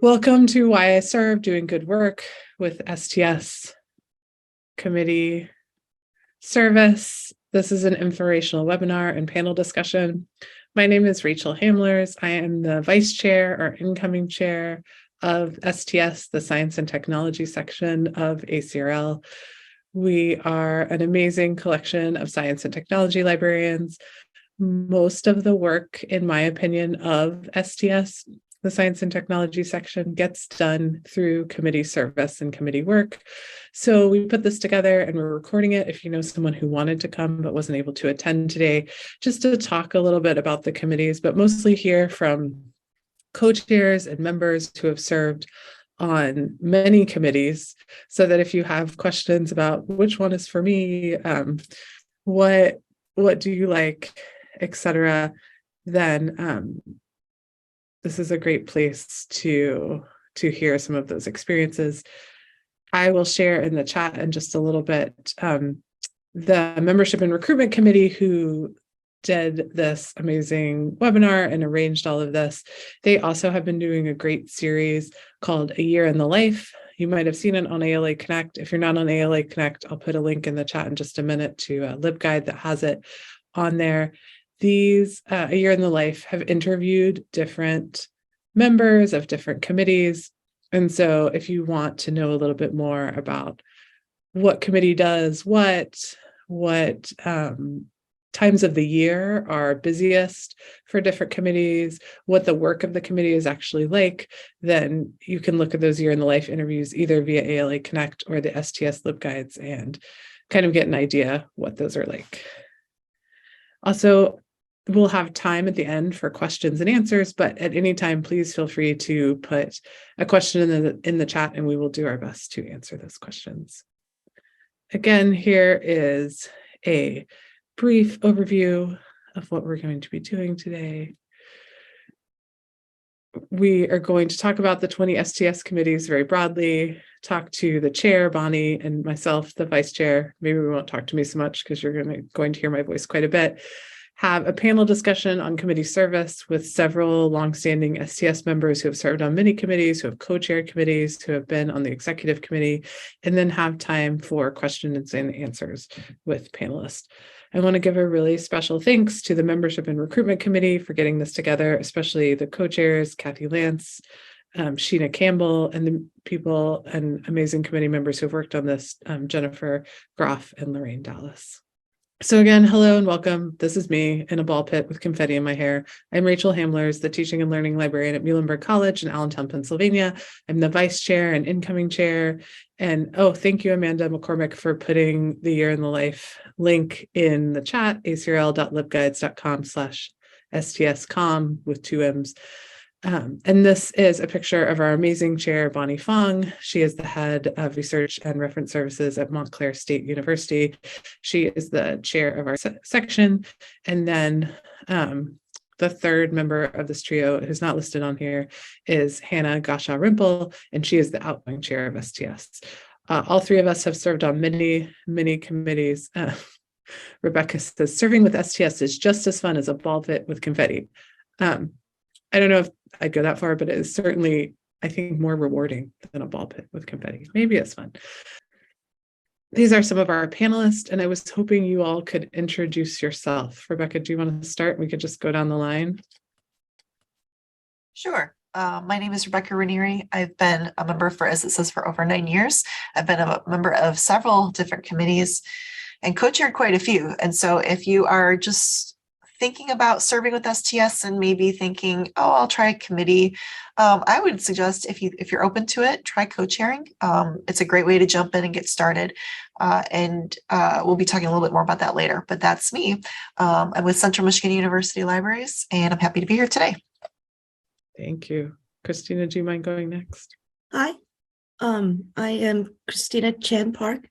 Welcome to Why I Serve, doing good work with STS committee service. This is an informational webinar and panel discussion. My name is Rachel Hamelers. I am the vice chair or incoming chair of STS, the Science and Technology section of ACRL. We are an amazing collection of science and technology librarians. Most of the work, in my opinion, of STS, the Science and Technology section, gets done through committee service and committee work. So we put this together and we're recording it. If you know someone who wanted to come but wasn't able to attend today, just to talk a little bit about the committees, but mostly hear from co-chairs and members who have served on many committees, so that if you have questions about which one is for me, what do you like, etc., then this is a great place to hear some of those experiences. I will share in the chat in just a little bit the membership and recruitment committee who did this amazing webinar and arranged all of this. They also have been doing a great series called A Year in the Life. You might have seen it on ALA Connect. If you're not on ALA Connect, I'll put a link in the chat in just a minute to a LibGuide that has it on there. These A Year in the Life have interviewed different members of different committees. And so if you want to know a little bit more about what committee does what times of the year are busiest for different committees, what the work of the committee is actually like, then you can look at those Year in the Life interviews either via ALA Connect or the STS LibGuides and kind of get an idea what those are like. Also, we'll have time at the end for questions and answers, but at any time, please feel free to put a question in the chat and we will do our best to answer those questions. Again, here is a brief overview of what we're going to be doing today. We are going to talk about the 20 STS committees very broadly, talk to the chair, Bonnie, and myself, the vice chair. Maybe we won't talk to me so much because you're going to hear my voice quite a bit. Have a panel discussion on committee service with several longstanding STS members who have served on many committees, who have co-chaired committees, who have been on the executive committee, and then have time for questions and answers with panelists. I want to give a really special thanks to the Membership and Recruitment Committee for getting this together, especially the co-chairs, Kathy Lance, Sheena Campbell, and the people and amazing committee members who have worked on this, Jennifer Groff and Lorraine Dallas. So again, hello and welcome. This is me in a ball pit with confetti in my hair. I'm Rachel Hamelers, the Teaching and Learning Librarian at Muhlenberg College in Allentown, Pennsylvania. I'm the vice chair and incoming chair. And thank you, Amanda McCormick, for putting the Year in the Life link in the chat, acrl.libguides.com/STScom with 2 M's. And this is a picture of our amazing chair, Bonnie Fong. She is the head of research and reference services at Montclair State University. She is the chair of our section. And then the third member of this trio, who's not listed on here, is Hannah Gasha-Rimple, and she is the outgoing chair of STS. All three of us have served on many, many committees. Rebecca says, serving with STS is just as fun as a ball pit with confetti. I don't know if I'd go that far, but it is certainly, I think, more rewarding than a ball pit with confetti. Maybe it's fun. These are some of our panelists, and I was hoping you all could introduce yourself. Rebecca, do you want to start? We could just go down the line. Sure. My name is Rebecca Ranieri. I've been a member for, as it says, for over 9 years. I've been a member of several different committees and co-chaired quite a few. And so if you are just thinking about serving with STS and maybe thinking, oh, I'll try a committee, I would suggest if you're open to it, try co-chairing. It's a great way to jump in and get started. And we'll be talking a little bit more about that later, but that's me. I'm with Central Michigan University Libraries, and I'm happy to be here today. Thank you. Christina, do you mind going next? Hi, I am Christina Chan Park.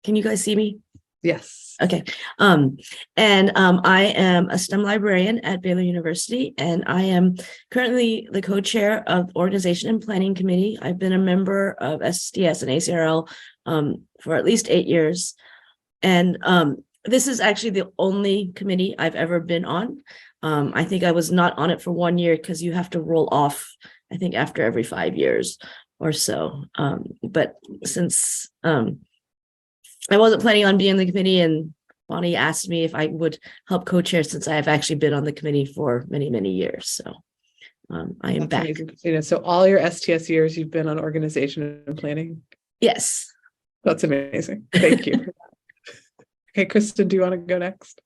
Can you guys see me? Yes. Okay. I am a STEM librarian at Baylor University, and I am currently the co-chair of the Organization and Planning Committee. I've been a member of STS and ACRL for at least 8 years. And this is actually the only committee I've ever been on. I think I was not on it for 1 year because you have to roll off, I think, after every 5 years or so. But since I wasn't planning on being on the committee, and Bonnie asked me if I would help co-chair, since I have actually been on the committee for many, many years. So I am That's back. amazing, Christina. So all your STS years, you've been on organization and planning. Yes. That's amazing. Thank you. Okay, Kristen, do you want to go next?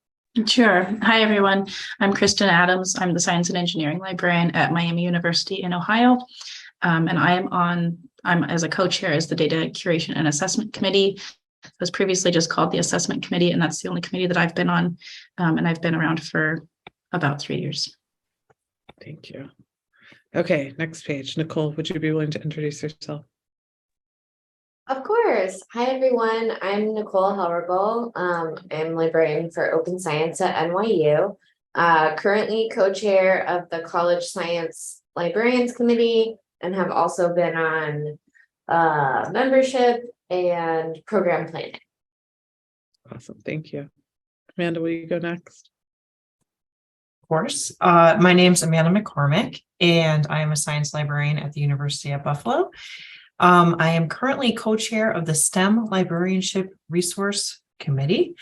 Sure. Hi, everyone. I'm Kristen Adams. I'm the Science and Engineering Librarian at Miami University in Ohio. And I'm as a co-chair as the Data Curation and Assessment Committee. It was previously just called the Assessment Committee, and that's the only committee that I've been on. And I've been around for about 3 years. Thank you. Okay, next page. Nicole, would you be willing to introduce yourself? Of course. Hi, everyone. I'm Nicole Hellergall. I'm librarian for Open Science at NYU. Currently co-chair of the College Science Librarians Committee, and have also been on membership and program planning. Awesome. Thank you. Amanda, will you go next? Of course. My name's Amanda McCormick, and I am a science librarian at the University of Buffalo. I am currently co-chair of the STEM Librarianship Resource Committee.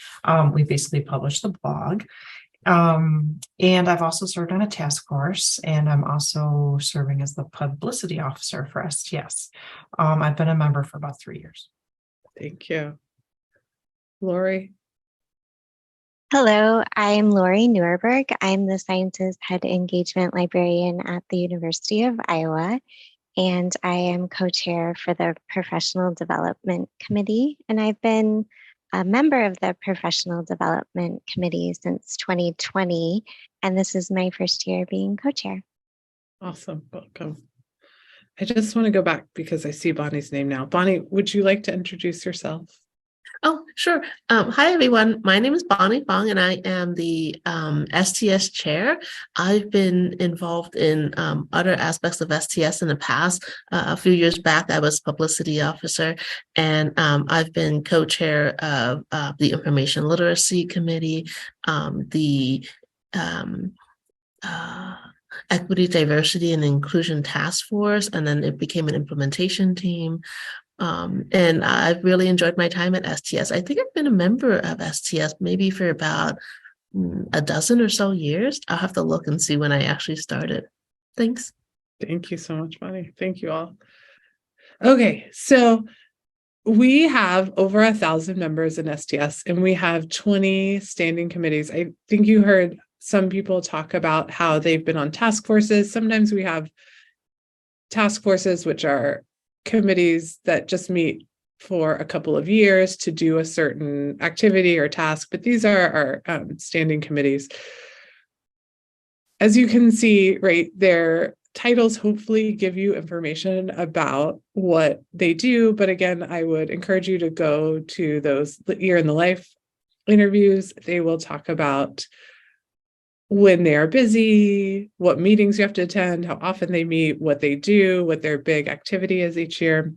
We basically publish the blog. And I've also served on a task force, and I'm also serving as the publicity officer for STS. I've been a member for about 3 years. Thank you. Lori? Hello, I'm Lori Nuremberg. I'm the Sciences Head Engagement Librarian at the University of Iowa, and I am co-chair for the Professional Development Committee, and I've been a member of the Professional Development Committee since 2020, and this is my first year being co-chair. Awesome. Welcome. I just want to go back because I see Bonnie's name now. Bonnie, would you like to introduce yourself? Oh, sure. Hi, everyone. My name is Bonnie Fong, and I am the STS chair. I've been involved in other aspects of STS in the past. A few years back, I was publicity officer, and I've been co-chair of the Information Literacy Committee, the Equity, Diversity, and Inclusion Task Force, and then it became an implementation team. And I've really enjoyed my time at STS. I think I've been a member of STS maybe for about a dozen or so years. I'll have to look and see when I actually started. Thanks. Thank you so much, Bonnie. Thank you all. Okay, so we have over 1,000 members in STS, and we have 20 standing committees. I think you heard some people talk about how they've been on task forces. Sometimes we have task forces, which are committees that just meet for a couple of years to do a certain activity or task, but these are our standing committees. As you can see, right, their titles hopefully give you information about what they do, but again, I would encourage you to go to those Year in the Life interviews. They will talk about when they are busy, what meetings you have to attend, how often they meet, what they do, what their big activity is each year.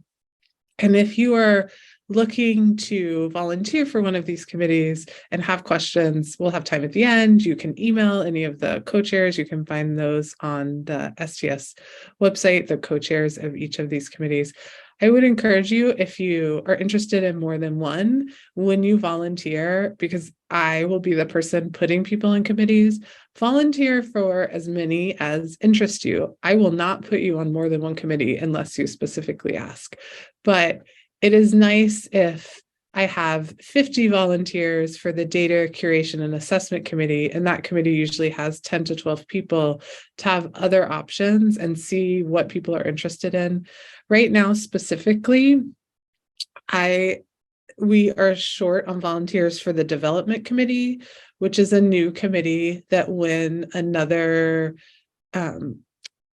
And if you are looking to volunteer for one of these committees and have questions, we'll have time at the end. You can email any of the co-chairs. You can find those on the STS website, the co-chairs of each of these committees. I would encourage you, if you are interested in more than one, when you volunteer, because I will be the person putting people in committees, volunteer for as many as interest you. I will not put you on more than one committee unless you specifically ask. But it is nice if I have 50 volunteers for the Data Curation and Assessment Committee, and that committee usually has 10 to 12 people, to have other options and see what people are interested in. Right now, specifically, we are short on volunteers for the Development Committee, which is a new committee that when another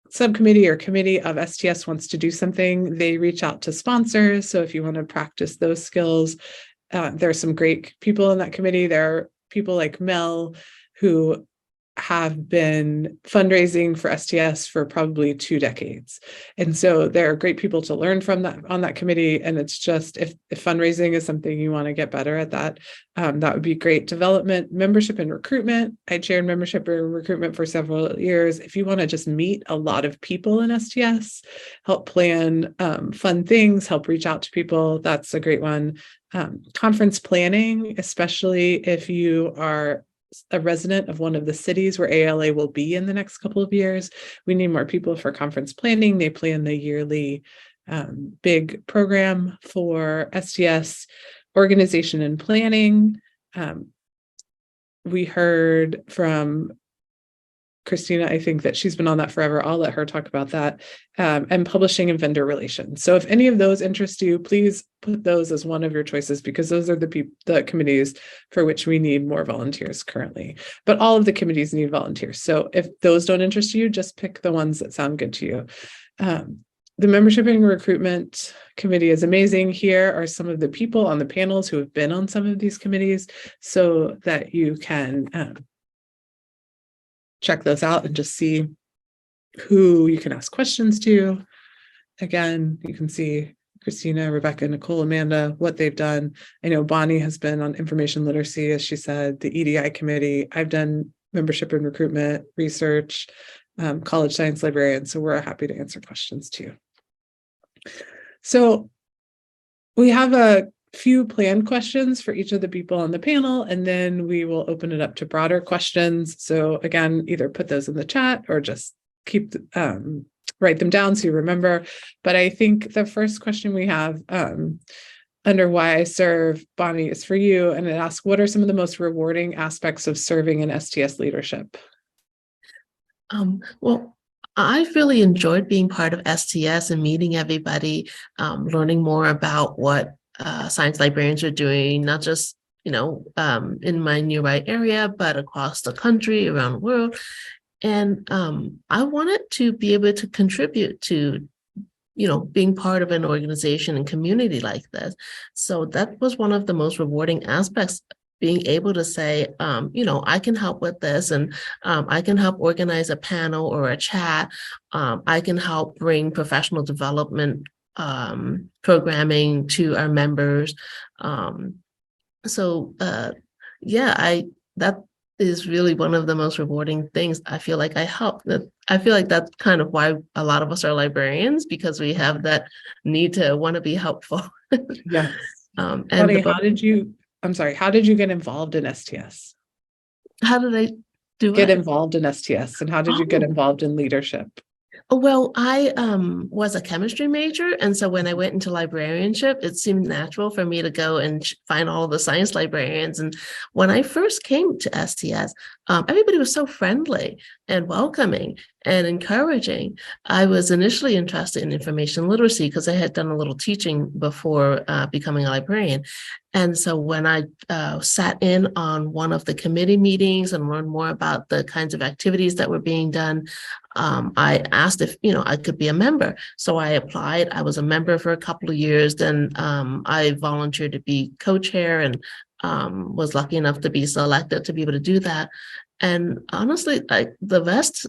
subcommittee or committee of STS wants to do something, they reach out to sponsors. So if you want to practice those skills, there are some great people in that committee. There are people like Mel, who have been fundraising for STS for probably 2 decades. And so there are great people to learn from that on that committee. And it's just, if fundraising is something you want to get better at, that would be great. Development, membership and recruitment. I chaired membership and recruitment for several years. If you want to just meet a lot of people in STS, help plan fun things, help reach out to people, that's a great one. Conference planning, especially if you are a resident of one of the cities where ALA will be in the next couple of years. We need more people for conference planning. They plan the yearly big program for STS. Organization and planning. We heard from Christina, I think that she's been on that forever. I'll let her talk about that. And publishing and vendor relations. So if any of those interest you, please put those as one of your choices, because those are the committees for which we need more volunteers currently. But all of the committees need volunteers. So if those don't interest you, just pick the ones that sound good to you. The membership and recruitment committee is amazing. Here are some of the people on the panels who have been on some of these committees, so that you can check those out and just see who you can ask questions to. Again, you can see Christina, Rebecca, Nicole, Amanda, what they've done. I know Bonnie has been on information literacy, as she said, the EDI committee. I've done membership and recruitment, research, college science librarian. So we're happy to answer questions too. So we have a few planned questions for each of the people on the panel, and then we will open it up to broader questions. So again, either put those in the chat or just write them down so you remember. But I think the first question we have under why I serve, Bonnie, is for you, and it asks, what are some of the most rewarding aspects of serving in STS leadership? Well, I've really enjoyed being part of STS and meeting everybody, learning more about what science librarians are doing, not just, in my nearby area, but across the country, around the world. And I wanted to be able to contribute to, being part of an organization and community like this. So that was one of the most rewarding aspects, being able to say, I can help with this, and I can help organize a panel or a chat. I can help bring professional development programming to our members. That is really one of the most rewarding things. I feel like I help. I feel like that's kind of why a lot of us are librarians, because we have that need to want to be helpful. Yes. And Bonnie, how did you get involved in STS? How did I get involved in STS, and how did you get involved in leadership? Well, I was a chemistry major, and so when I went into librarianship, it seemed natural for me to go and find all the science librarians. And when I first came to STS, everybody was so friendly and welcoming and encouraging. I was initially interested in information literacy because I had done a little teaching before becoming a librarian. And so when I sat in on one of the committee meetings and learned more about the kinds of activities that were being done, I asked if, I could be a member. So I applied. I was a member for a couple of years. Then I volunteered to be co-chair, and was lucky enough to be selected to be able to do that. And honestly, the best,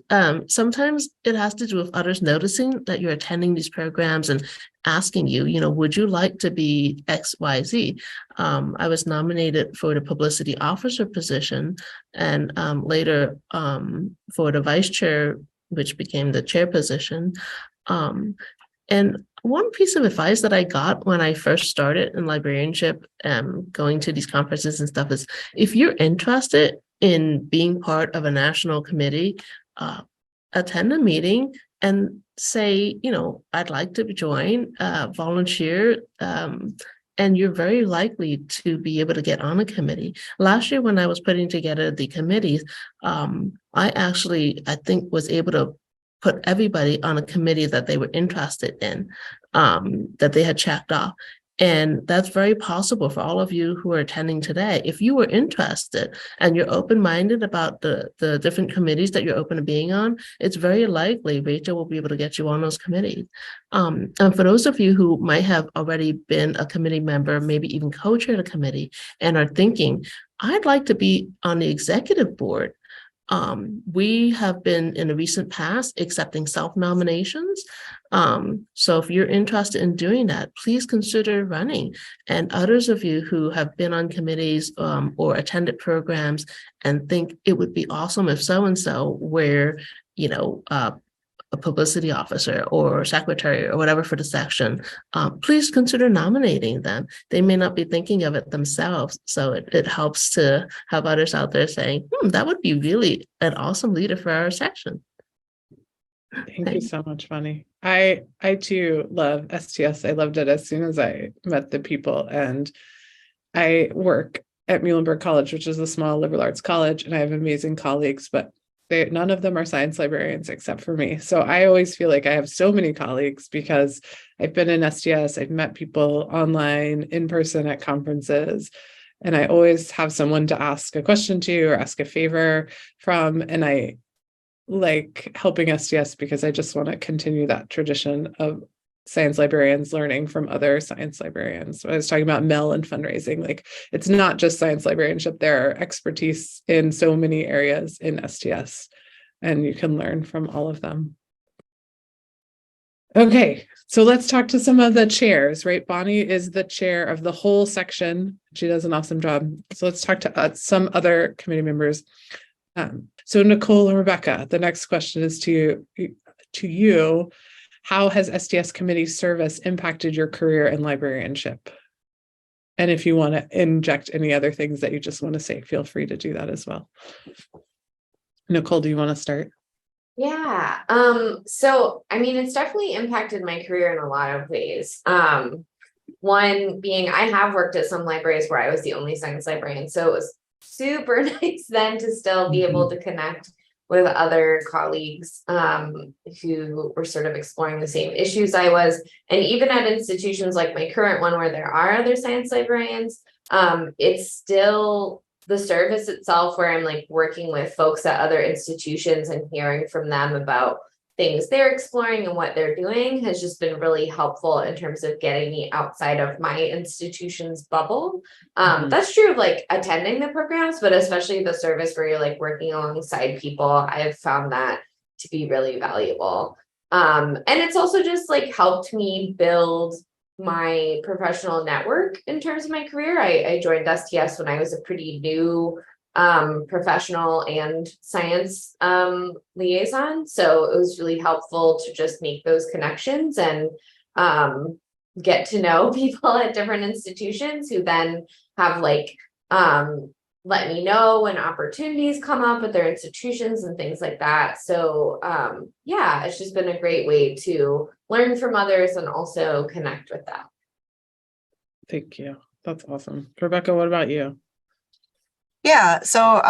sometimes it has to do with others noticing that you're attending these programs and asking you, would you like to be XYZ? I was nominated for the publicity officer position, and later for the vice chair, which became the chair position. And one piece of advice that I got when I first started in librarianship, going to these conferences and stuff, is if you're interested in being part of a national committee, attend a meeting and say, I'd like to join, volunteer, and you're very likely to be able to get on a committee. Last year, when I was putting together the committees, I think was able to put everybody on a committee that they were interested in, that they had checked off. And that's very possible for all of you who are attending today. If you were interested and you're open-minded about the different committees that you're open to being on, it's very likely Rachel will be able to get you on those committees. And for those of you who might have already been a committee member, maybe even co-chaired a committee, and are thinking, I'd like to be on the executive board, We have been in the recent past accepting self-nominations. So if you're interested in doing that, please consider running. And others of you who have been on committees or attended programs and think it would be awesome if so-and-so were, a publicity officer or secretary or whatever for the section, please consider nominating them. They may not be thinking of it themselves. So it helps to have others out there saying, that would be really an awesome leader for our section. Thank you so much, Bonnie. I too love STS. I loved it as soon as I met the people, and I work at Muhlenberg College, which is a small liberal arts college, and I have amazing colleagues, but none of them are science librarians except for me. So I always feel like I have so many colleagues because I've been in STS, I've met people online, in person at conferences, and I always have someone to ask a question to or ask a favor from. And I like helping STS because I just want to continue that tradition of science librarians learning from other science librarians. So I was talking about Mel and fundraising, like it's not just science librarianship, there are expertise in so many areas in STS, and you can learn from all of them. Okay, so let's talk to some of the chairs, right? Bonnie is the chair of the whole section. She does an awesome job. So let's talk to some other committee members. So Nicole and Rebecca, the next question is to you. How has STS committee service impacted your career in librarianship? And if you want to inject any other things that you just want to say, feel free to do that as well. Nicole, do you want to start? Yeah. So I mean, it's definitely impacted my career in a lot of ways. One being I have worked at some libraries where I was the only science librarian. So it was super nice then to still be able to connect with other colleagues who were sort of exploring the same issues I was. And even at institutions like my current one, where there are other science librarians, it's still the service itself where I'm like working with folks at other institutions and hearing from them about things they're exploring and what they're doing has just been really helpful in terms of getting me outside of my institution's bubble. That's true of like attending the programs, but especially the service where you're like working alongside people. I've found that to be really valuable. And it's also just like helped me build my professional network in terms of my career. I joined STS when I was a pretty new professional and science liaison. So it was really helpful to just make those connections and get to know people at different institutions who then have like let me know when opportunities come up at their institutions and things like that. So yeah, it's just been a great way to learn from others and also connect with them. Thank you. That's awesome. Rebecca, what about you? Yeah, so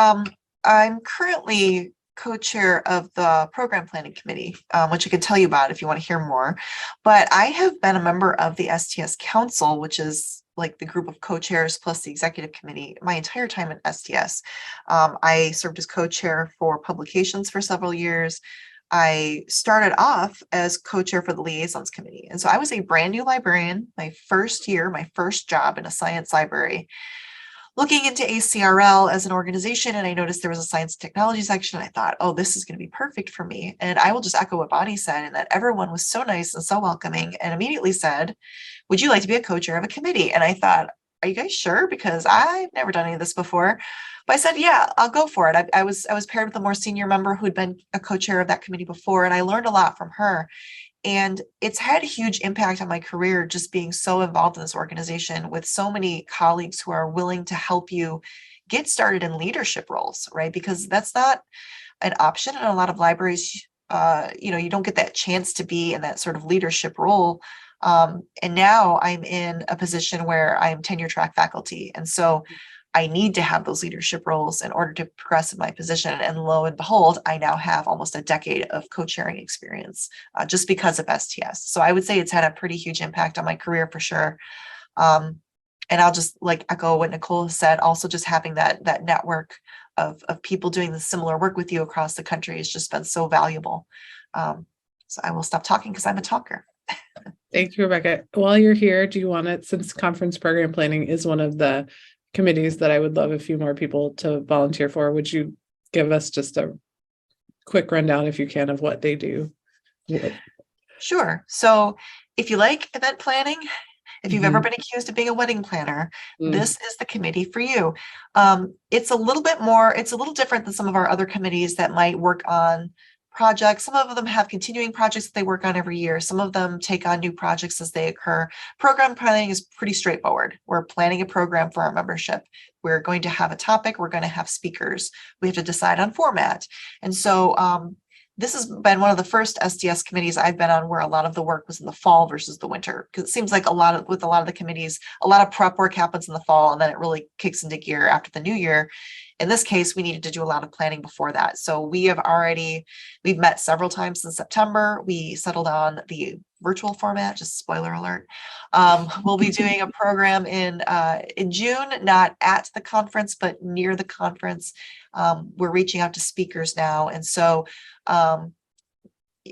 I'm currently co-chair of the program planning committee, which I can tell you about if you want to hear more. But I have been a member of the STS Council, which is like the group of co-chairs plus the executive committee my entire time at STS. I served as co-chair for publications for several years. I started off as co-chair for the liaisons committee. And so I was a brand new librarian, my first year, my first job in a science library, looking into ACRL as an organization, and I noticed there was a science and technology section. I thought, oh, this is going to be perfect for me. And I will just echo what Bonnie said, and that everyone was so nice and so welcoming, and immediately said, would you like to be a co-chair of a committee? And I thought, are you guys sure? Because I've never done any of this before. But I said, yeah, I'll go for it. I was paired with a more senior member who'd been a co-chair of that committee before, and I learned a lot from her. And it's had a huge impact on my career, just being so involved in this organization with so many colleagues who are willing to help you get started in leadership roles, right? Because that's not an option in a lot of libraries. You don't get that chance to be in that sort of leadership role. And now I'm in a position where I'm tenure track faculty. And so I need to have those leadership roles in order to progress in my position. And lo and behold, I now have almost a decade of co-chairing experience just because of STS. So I would say it's had a pretty huge impact on my career for sure. And I'll just like echo what Nicole said, also just having that network of people doing the similar work with you across the country has just been so valuable. So I will stop talking because I'm a talker. Thank you, Rebecca. While you're here, do you want to, since conference program planning is one of the committees that I would love a few more people to volunteer for, would you give us just a quick rundown, if you can, of what they do? Sure. So if you like event planning, if you've ever Mhm. been accused of being a wedding planner, Mm. this is the committee for you. It's a little different than some of our other committees that might work on projects. Some of them have continuing projects that they work on every year. Some of them take on new projects as they occur. Program planning is pretty straightforward. We're planning a program for our membership. We're going to have a topic. We're going to have speakers. We have to decide on format. And so this has been one of the first STS committees I've been on where a lot of the work was in the fall versus the winter, because it seems like with a lot of the committees, a lot of prep work happens in the fall and then it really kicks into gear after the new year. In this case, we needed to do a lot of planning before that. So we've met several times in September. We settled on the virtual format, just spoiler alert. We'll be doing a program in June, not at the conference, but near the conference. We're reaching out to speakers now. And so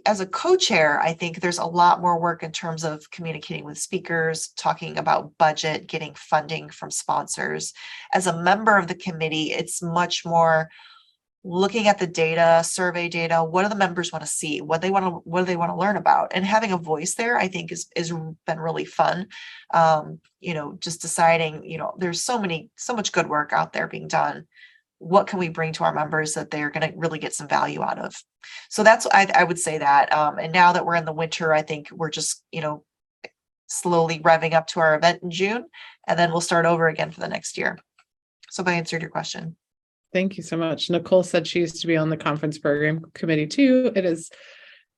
as a co-chair, I think there's a lot more work in terms of communicating with speakers, talking about budget, getting funding from sponsors. As a member of the committee, it's much more looking at the data, survey data. What do the members want to see? What do they want to learn about? And having a voice there, I think is been really fun. Just deciding, there's so much good work out there being done. What can we bring to our members that they're going to really get some value out of? So that's, I would say that. And now that we're in the winter, I think we're just, slowly revving up to our event in June, and then we'll start over again for the next year. So have I answered your question? Thank you so much. Nicole said she used to be on the conference program committee too. It is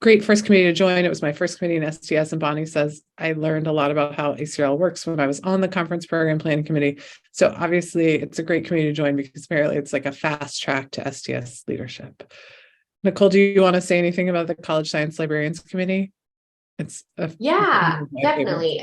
great first committee to join. It was my first committee in STS, and Bonnie says I learned a lot about how ACRL works when I was on the conference program planning committee. So obviously it's a great committee to join because apparently it's like a fast track to STS leadership. Nicole, do you want to say anything about the College Science Librarians Committee? Yeah, definitely.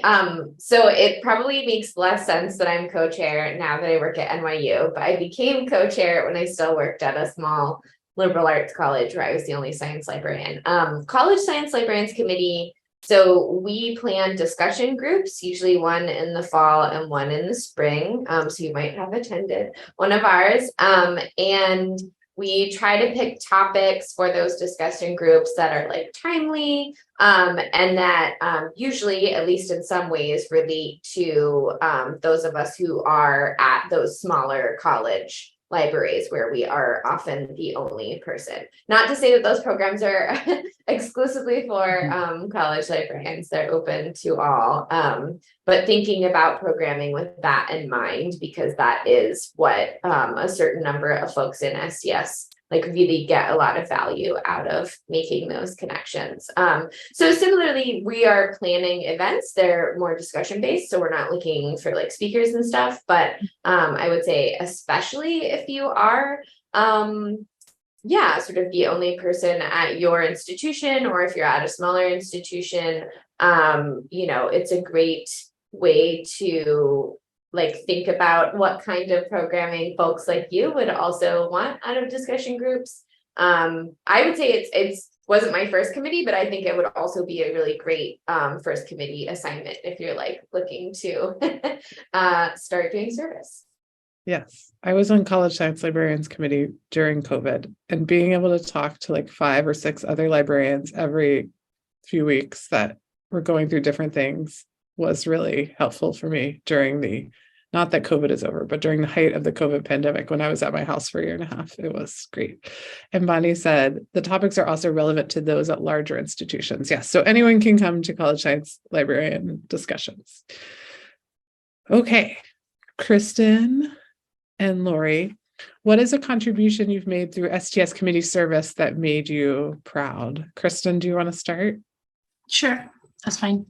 So it probably makes less sense that I'm co-chair now that I work at NYU, but I became co-chair when I still worked at a small liberal arts college where I was the only science librarian. College Science Librarians Committee. So we plan discussion groups, usually one in the fall and one in the spring. So you might have attended one of ours. And we try to pick topics for those discussion groups that are like timely and that usually, at least in some ways, relate to those of us who are at those smaller college libraries where we are often the only person. Not to say that those programs are exclusively for college librarians, they're open to all. But thinking about programming with that in mind, because that is what a certain number of folks in STS really get a lot of value out of making those connections. So similarly, we are planning events. They're more discussion based, so we're not looking for speakers and stuff. But I would say, especially if you are sort of the only person at your institution, or if you're at a smaller institution, it's a great way to think about what kind of programming folks like you would also want out of discussion groups. I would say it's wasn't my first committee, but I think it would also be a really great first committee assignment if you're looking to start doing service. Yes, I was on College Science Librarians Committee during COVID, and being able to talk to 5 or 6 other librarians every few weeks that were going through different things was really helpful for me during not that COVID is over, but during the height of the COVID pandemic, when I was at my house for a year and a half. It was great. And Bonnie said, the topics are also relevant to those at larger institutions. Yes, so anyone can come to College Science Librarian discussions. Okay, Kristen and Lori, what is a contribution you've made through STS committee service that made you proud? Kristen, do you want to start? Sure, that's fine.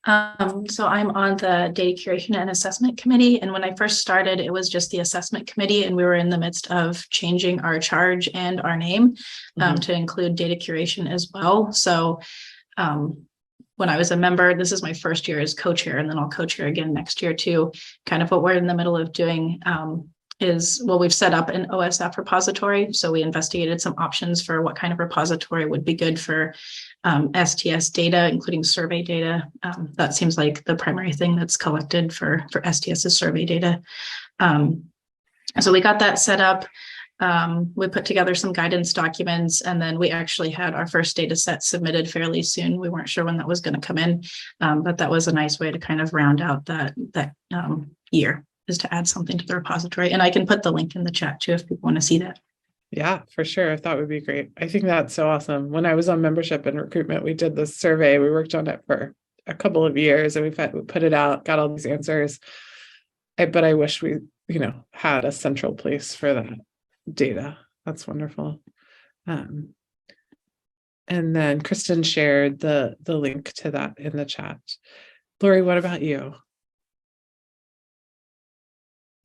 So I'm on the data curation and assessment committee. And when I first started, it was just the assessment committee, and we were in the midst of changing our charge and our name to include data curation as well. So when I was a member, this is my first year as co-chair, and then I'll co-chair again next year too. Kind of what we're in the middle of doing we've set up an OSF repository. So we investigated some options for what kind of repository would be good for STS data, including survey data. That seems like the primary thing that's collected for STS's survey data. So we got that set up. We put together some guidance documents, and then we actually had our first data set submitted fairly soon. We weren't sure when that was going to come in, but that was a nice way to kind of round out that year, is to add something to the repository. And I can put the link in the chat too if people want to see that. Yeah, for sure. That would be great. I think that's so awesome. When I was on membership and recruitment, we did this survey. We worked on it for a couple of years and we put it out, got all these answers. But I wish we, had a central place for that data. That's wonderful. And then Kristen shared the link to that in the chat. Lori, what about you?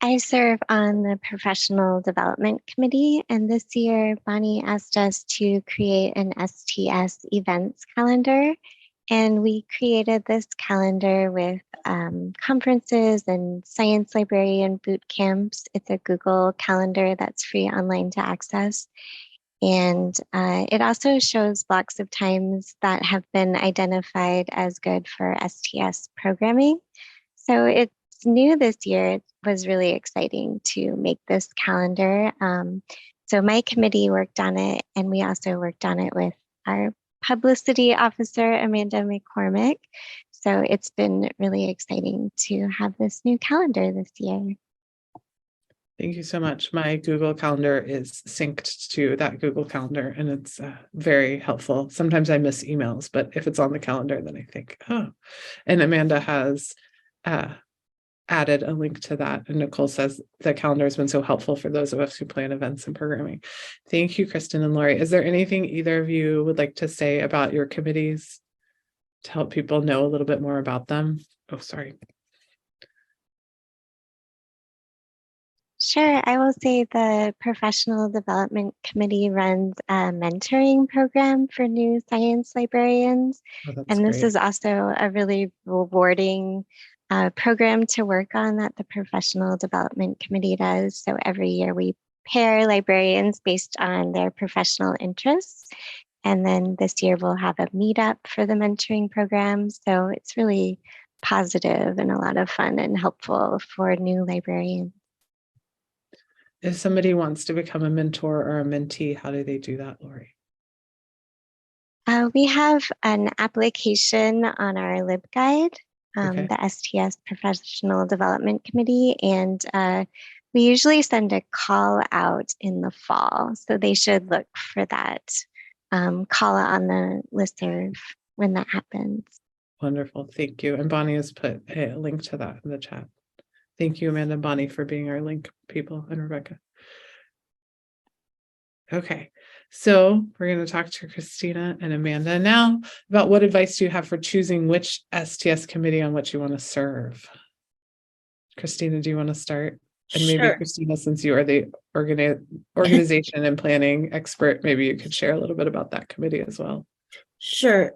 I serve on the Professional Development Committee, and this year Bonnie asked us to create an STS events calendar. And we created this calendar with conferences and science librarian boot camps. It's a Google Calendar that's free online to access. And it also shows blocks of times that have been identified as good for STS programming. So it's new this year. It was really exciting to make this calendar. So my committee worked on it, and we also worked on it with our publicity officer, Amanda McCormick. So it's been really exciting to have this new calendar this year. Thank you so much. My Google Calendar is synced to that Google Calendar, and it's very helpful. Sometimes I miss emails, but if it's on the calendar, then I think, oh. And Amanda has added a link to that. And Nicole says the calendar has been so helpful for those of us who plan events and programming. Thank you, Kristen and Lori. Is there anything either of you would like to say about your committees to help people know a little bit more about them? Oh, sorry. Sure. I will say the Professional Development Committee runs a mentoring program for new science librarians. And this is also a really rewarding program to work on that the Professional Development Committee does. So every year we pair librarians based on their professional interests. And then this year we'll have a meetup for the mentoring program. So it's really positive and a lot of fun and helpful for new librarians. If somebody wants to become a mentor or a mentee, how do they do that, Lori? We have an application on our LibGuide, the STS Professional Development Committee, and we usually send a call out in the fall. So they should look for that call on the listserv when that happens. Wonderful. Thank you. And Bonnie has put a link to that in the chat. Thank you, Amanda and Bonnie, for being our link people, and Rebecca. Okay, so we're going to talk to Christina and Amanda now about what advice do you have for choosing which STS committee on which you want to serve. Christina, do you want to start? And maybe Sure. Christina, since you are the organization and planning expert, maybe you could share a little bit about that committee as well. Sure.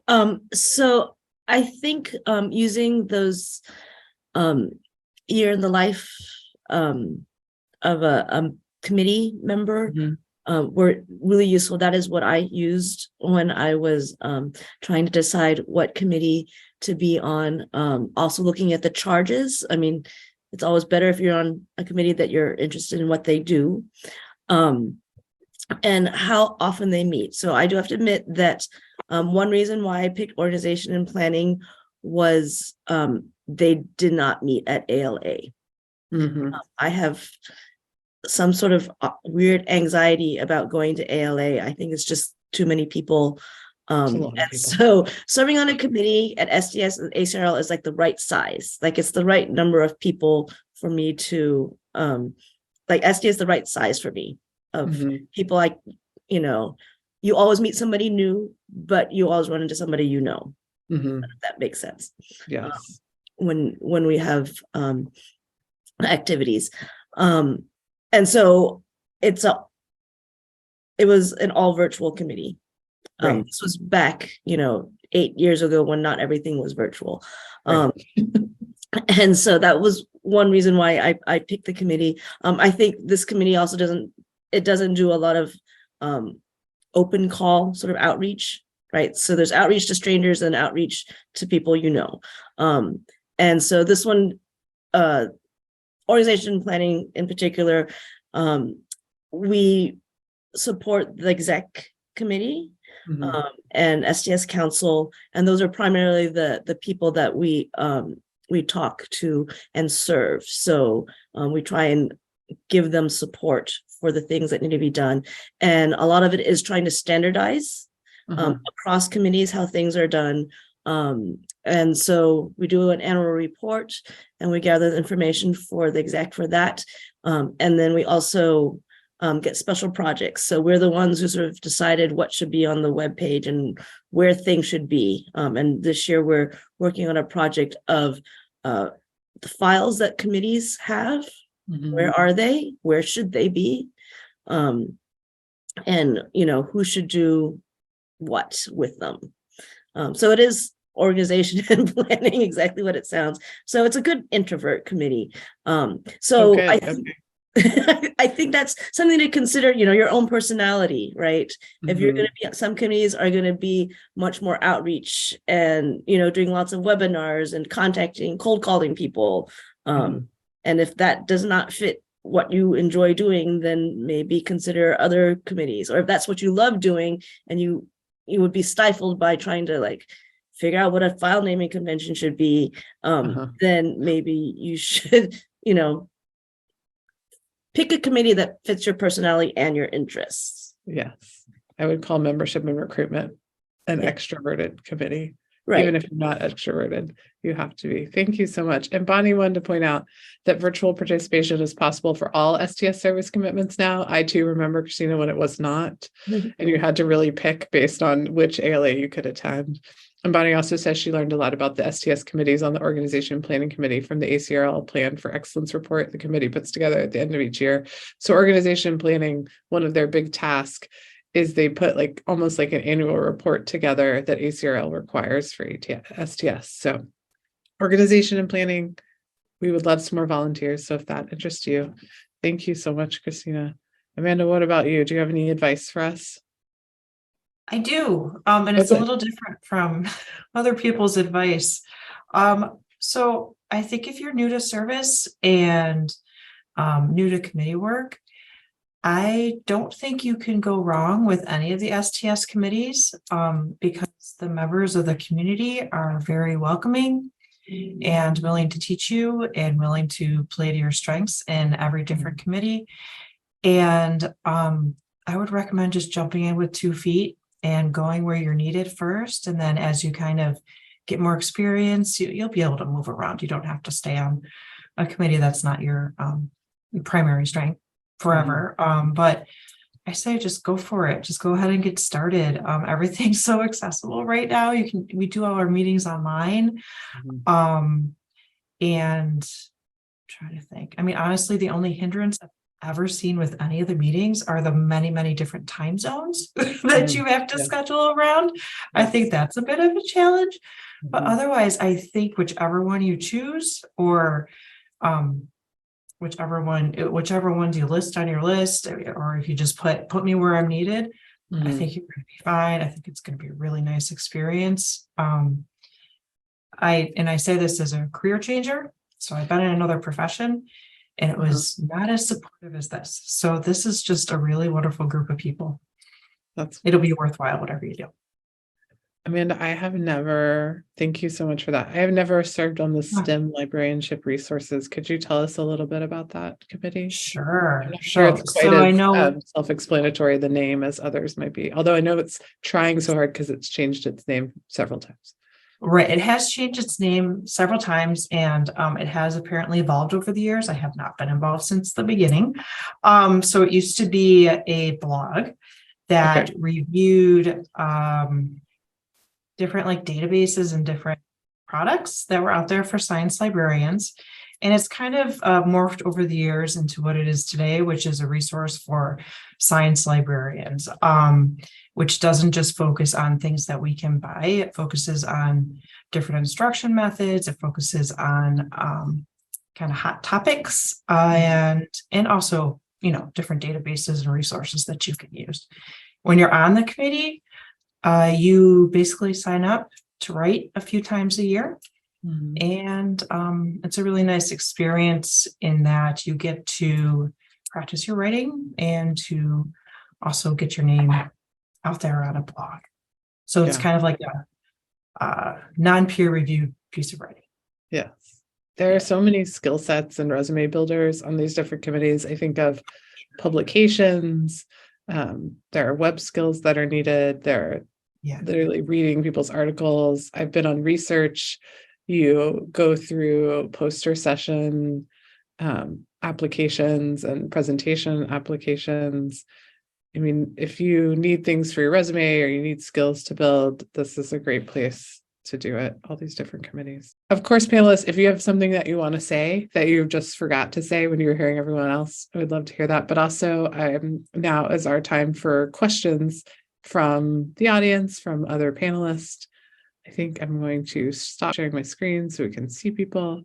So I think using those year in the life of a committee member were really useful. That is what I used when I was trying to decide what committee to be on. Also looking at the charges. I mean, it's always better if you're on a committee that you're interested in what they do and how often they meet. So I do have to admit that one reason why I picked organization and planning was they did not meet at ALA. I have some sort of weird anxiety about going to ALA. I think it's just too many people. So serving on a committee at STS and ACRL is like the right size. Like it's the right number of people for me to, like STS is the right size for me of people like, you always meet somebody new, but you always run into somebody if that makes sense. Yes. When we have activities. And so it was an all virtual committee. This was back, 8 years ago when not everything was virtual. And so that was one reason why I picked the committee. I think this committee also doesn't do a lot of open call sort of outreach, right? So there's outreach to strangers and outreach to people and so this one, organization planning in particular, we support the exec committee Mhm. and STS council, and those are primarily the people that we talk to and serve. So we try and give them support for the things that need to be done, and a lot of it is trying to standardize across committees how things are done. And so we do an annual report and we gather the information for the exec for that. And then we also get special projects. So we're the ones who sort of decided what should be on the webpage and where things should be. And this year we're working on a project of the files that committees have. Where are they? Where should they be? And who should do what with them. So it is organization and planning, exactly what it sounds. So it's a good introvert committee. So I think that's something to consider, your own personality, right? If you're going to be, some committees are going to be much more outreach and, doing lots of webinars and cold calling people. And if that does not fit what you enjoy doing, then maybe consider other committees. Or if that's what you love doing and you would be stifled by trying to figure out what a file naming convention should be, then maybe you should, pick a committee that fits your personality and your interests. Yes. I would call membership and recruitment an extroverted committee. Right. Even if you're not extroverted, you have to be. Thank you so much. And Bonnie wanted to point out that virtual participation is possible for all STS service commitments now. I too remember, Christina, when it was not, and you had to really pick based on which ALA you could attend. And Bonnie also says she learned a lot about the STS committees on the Organization Planning Committee from the ACRL Plan for Excellence report the committee puts together at the end of each year. So organization planning, one of their big tasks is they put almost like an annual report together that ACRL requires for STS. So organization and planning, we would love some more volunteers. So if that interests you, thank you so much, Christina. Amanda, what about you? Do you have any advice for us? I do, and it's a little different from other people's advice. So I think if you're new to service and new to committee work, I don't think you can go wrong with any of the STS committees because the members of the community are very welcoming and willing to teach you and willing to play to your strengths in every different committee. And I would recommend just jumping in with 2 feet and going where you're needed first. And then as you kind of get more experience, you'll be able to move around. You don't have to stay on a committee that's not your primary strength forever. But I say just go for it. Just go ahead and get started. Everything's so accessible right now. We do all our meetings online. And trying to think. I mean, honestly, the only hindrance I've ever seen with any of the meetings are the many, many different time zones that you have to schedule around. I think that's a bit of a challenge. But otherwise, I think whichever one you choose or whichever ones you list on your list, or if you just put me where I'm needed, I think you're going to be fine. I think it's going to be a really nice experience. I say this as a career changer. So I've been in another profession and it was not as supportive as this. So this is just a really wonderful group of people. It'll be worthwhile, whatever you do. Amanda, thank you so much for that. I have never served on the STEM librarianship resources. Could you tell us a little bit about that committee? Sure. It's quite I know self-explanatory, the name, as others might be, although I know it's trying so hard because it's changed its name several times. Right. It has changed its name several times and it has apparently evolved over the years. I have not been involved since the beginning. So it used to be a blog that reviewed different databases and different products that were out there for science librarians. And it's kind of morphed over the years into what it is today, which is a resource for science librarians, which doesn't just focus on things that we can buy. It focuses on different instruction methods. It focuses on kind of hot topics and also, different databases and resources that you can use. When you're on the committee, you basically sign up to write a few times a year. And it's a really nice experience in that you get to practice your writing and to also get your name out there on a blog. So it's Yeah. kind of like a non-peer reviewed piece of writing. Yes. There are so many skill sets and resume builders on these different committees. I think of publications. There are web skills that are needed. There are literally reading people's articles. I've been on research. You go through poster session applications and presentation applications. I mean, if you need things for your resume or you need skills to build, this is a great place to do it, all these different committees. Of course, panelists, if you have something that you want to say that you just forgot to say when you were hearing everyone else, I would love to hear that. But also, now is our time for questions from the audience, from other panelists. I think I'm going to stop sharing my screen so we can see people.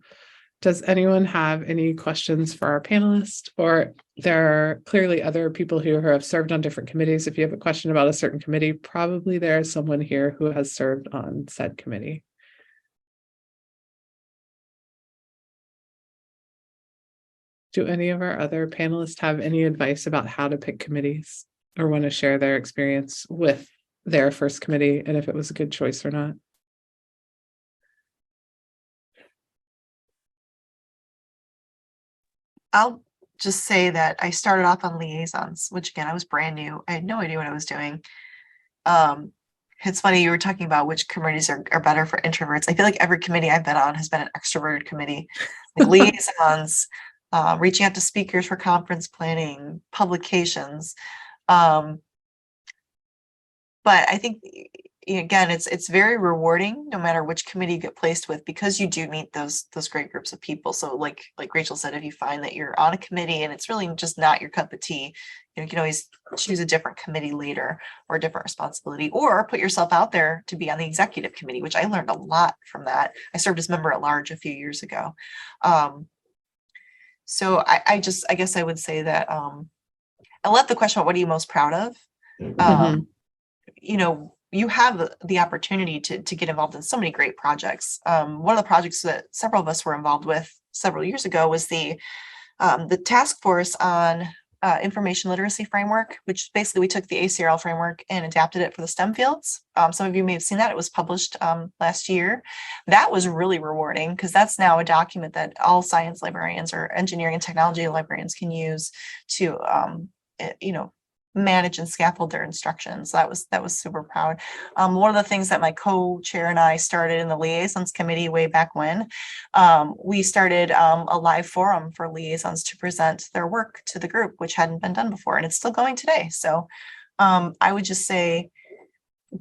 Does anyone have any questions for our panelists? Or there are clearly other people who have served on different committees. If you have a question about a certain committee, probably there is someone here who has served on said committee. Do any of our other panelists have any advice about how to pick committees or want to share their experience with their first committee and if it was a good choice or not? I'll just say that I started off on liaisons, which again, I was brand new. I had no idea what I was doing. It's funny, you were talking about which committees are better for introverts. I feel like every committee I've been on has been an extroverted committee. Like liaisons, reaching out to speakers for conference planning, publications. But I think, again, it's very rewarding no matter which committee you get placed with, because you do meet those great groups of people. So like Rachel said, if you find that you're on a committee and it's really just not your cup of tea, you can always choose a different committee later or a different responsibility, or put yourself out there to be on the executive committee, which I learned a lot from that. I served as member at large a few years ago. So I guess I would say that I love the question about what are you most proud of? You have the opportunity to get involved in so many great projects. One of the projects that several of us were involved with several years ago was the task force on information literacy framework, which basically we took the ACRL framework and adapted it for the STEM fields. Some of you may have seen that. It was published last year. That was really rewarding because that's now a document that all science librarians or engineering and technology librarians can use to manage and scaffold their instructions. That was super proud. One of the things that my co-chair and I started in the liaisons committee way back when, we started a live forum for liaisons to present their work to the group, which hadn't been done before, and it's still going today. So I would just say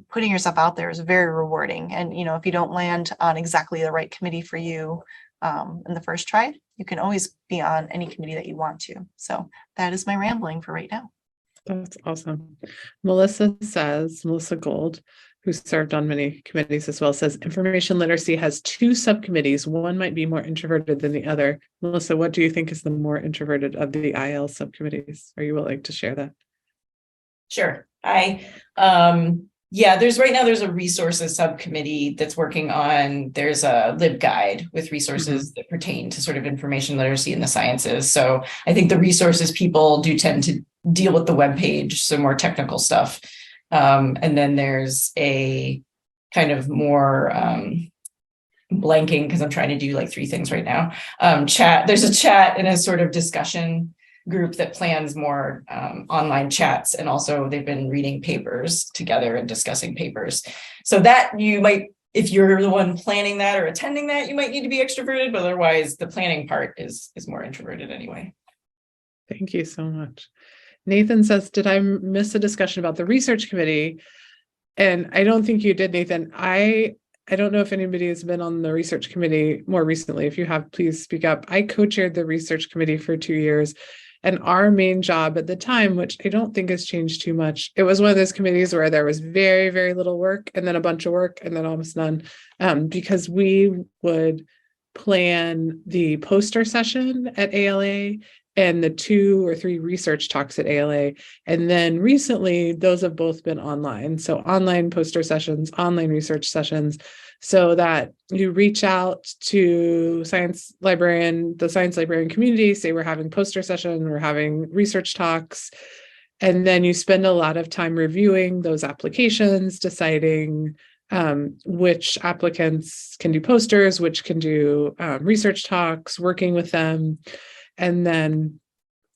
putting yourself out there is very rewarding. And if you don't land on exactly the right committee for you in the first try, you can always be on any committee that you want to. So that is my rambling for right now. That's awesome. Melissa Gold, who served on many committees as well, says information literacy has two subcommittees. One might be more introverted than the other. Melissa, what do you think is the more introverted of the IL subcommittees? Are you willing to share that? Sure. There's a resources subcommittee that's working on, there's a LibGuide with resources that pertain to sort of information literacy in the sciences. So I think the resources people do tend to deal with the web page, so more technical stuff. And then there's a kind of more blanking because I'm trying to do like three things right now. Chat, there's a chat and a sort of discussion group that plans more online chats, and also they've been reading papers together and discussing papers. So that you might, if you're the one planning that or attending that, you might need to be extroverted, but otherwise the planning part is more introverted anyway. Thank you so much. Nathan says, did I miss a discussion about the research committee? And I don't think you did, Nathan. I don't know if anybody has been on the research committee more recently. If you have, please speak up. I co-chaired the research committee for 2 years. And our main job at the time, which I don't think has changed too much, it was one of those committees where there was very, very little work and then a bunch of work and then almost none, because we would plan the poster session at ALA and the 2 or 3 research talks at ALA. And then recently, those have both been online. So online poster sessions, online research sessions, so that you reach out to the science librarian community, say we're having poster session, we're having research talks, and then you spend a lot of time reviewing those applications, deciding which applicants can do posters, which can do research talks, working with them, and then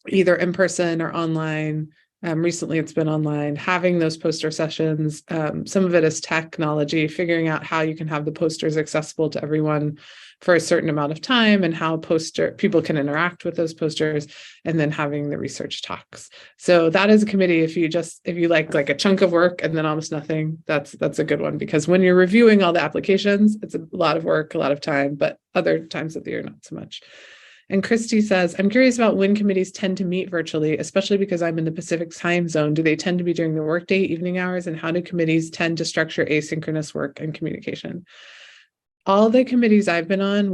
either in person or online. Recently, it's been online, having those poster sessions. Some of it is technology, figuring out how you can have the posters accessible to everyone for a certain amount of time and how people can interact with those posters, and then having the research talks. So that is a committee. If you like a chunk of work and then almost nothing, that's a good one, because when you're reviewing all the applications, it's a lot of work, a lot of time, but other times of the year, not so much. And Christy says, I'm curious about when committees tend to meet virtually, especially because I'm in the Pacific time zone. Do they tend to be during the workday, evening hours? And how do committees tend to structure asynchronous work and communication? All the committees I've been on,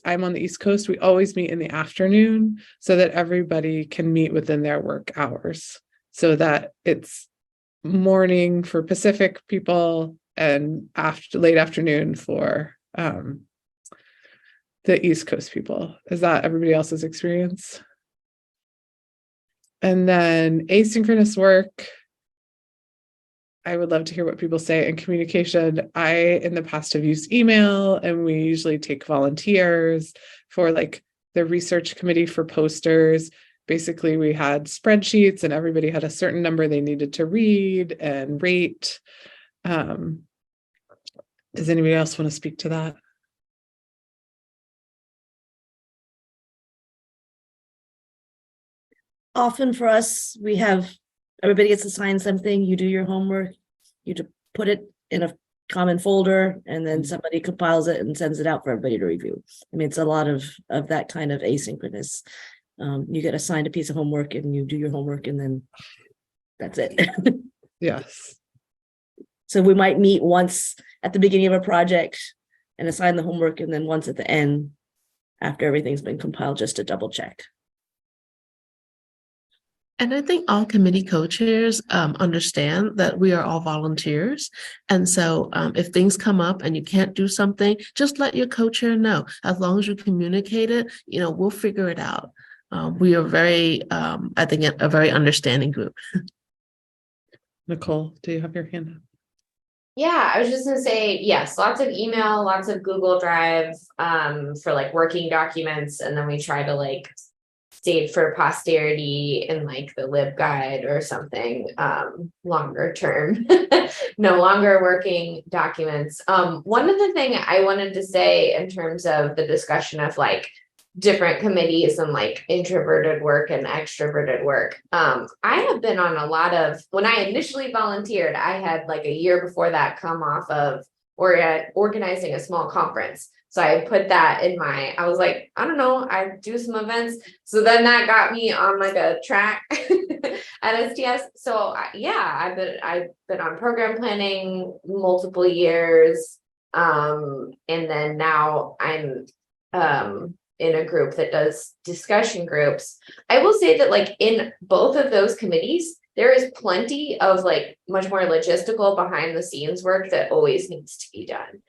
I'm on the East Coast, we always meet in the afternoon so that everybody can meet within their work hours, so that it's morning for Pacific people and late afternoon for the East Coast people. Is that everybody else's experience? And then asynchronous work, I would love to hear what people say. And communication, I in the past have used email, and we usually take volunteers for like the research committee for posters. Basically, we had spreadsheets and everybody had a certain number they needed to read and rate. Does anybody else want to speak to that? Often for us, everybody gets assigned something, you do your homework, you put it in a common folder, and then somebody compiles it and sends it out for everybody to review. I mean, it's a lot of that kind of asynchronous. You get assigned a piece of homework and you do your homework, and then that's it. Yes. So we might meet once at the beginning of a project and assign the homework, and then once at the end after everything's been compiled, just to double check. And I think all committee co-chairs understand that we are all volunteers. And so if things come up and you can't do something, just let your co-chair know. As long as you communicate it, we'll figure it out. We are I think, a very understanding group. Nicole, do you have your hand up? Yeah, I was just gonna say, yes, lots of email, lots of Google Drive for like working documents, and then we try to like save for posterity in like the LibGuide or something longer term. No longer working documents. One other thing I wanted to say in terms of the discussion of like different committees and like introverted work and extroverted work. I have been on a lot of, when I initially volunteered, I had like a year before that come off of organizing a small conference. So I put that in I was like, I don't know, I do some events. So then that got me on like a track at STS. So yeah, I've been on program planning multiple years. And then now I'm in a group that does discussion groups. I will say that like in both of those committees, there is plenty of like much more logistical behind the scenes work that always needs to be done.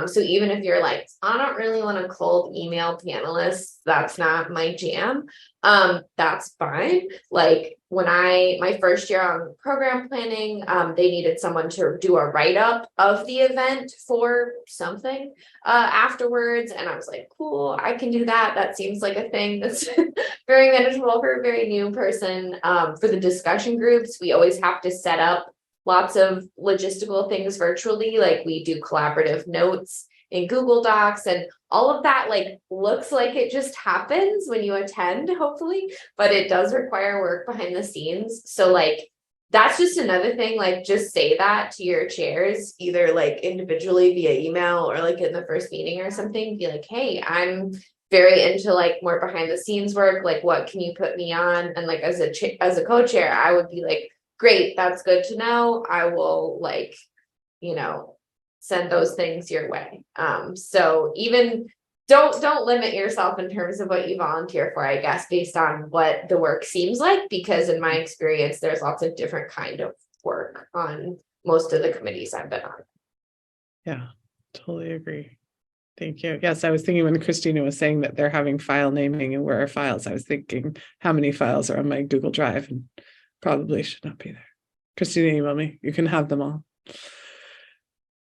So even if you're like, I don't really want to cold email panelists, that's not my jam. That's fine. Like when my first year on program planning, they needed someone to do a write-up of the event for something afterwards. And I was like, cool, I can do that. That seems like a thing that's very manageable for a very new person. For the discussion groups, we always have to set up lots of logistical things virtually. Like we do collaborative notes in Google Docs, and all of that like looks like it just happens when you attend, hopefully, but it does require work behind the scenes. So like that's just another thing, like just say that to your chairs, either like individually via email or like in the first meeting or something. Be like, hey, I'm very into like more behind the scenes work, like what can you put me on? And like as a co-chair, I would be like, great, that's good to know. I will like, send those things your way. So even don't limit yourself in terms of what you volunteer for, I guess, based on what the work seems like, because in my experience, there's lots of different kind of work on most of the committees I've been on. Yeah, totally agree. Thank you. Yes, I was thinking when Christina was saying that they're having file naming and where are files, I was thinking how many files are on my Google Drive and probably should not be there. Christina, email me. You can have them all.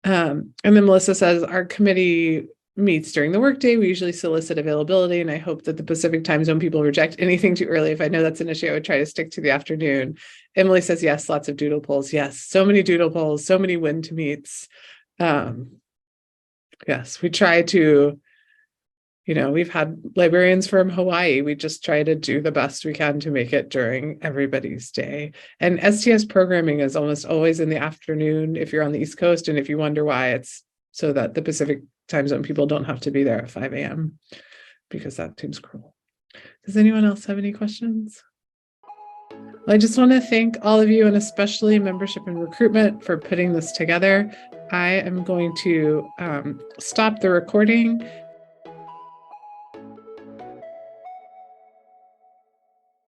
And then Melissa says, our committee meets during the workday. We usually solicit availability, and I hope that the Pacific time zone people reject anything too early. If I know that's an issue, I would try to stick to the afternoon. Emily says, yes, lots of doodle polls. Yes, so many doodle polls, so many when to meets. Yes, we try to, we've had librarians from Hawaii. We just try to do the best we can to make it during everybody's day. And STS programming is almost always in the afternoon if you're on the East Coast. And if you wonder why, it's so that the Pacific time zone people don't have to be there at 5 a.m. because that seems cruel. Does anyone else have any questions? Well, I just want to thank all of you, and especially membership and recruitment, for putting this together. I am going to stop the recording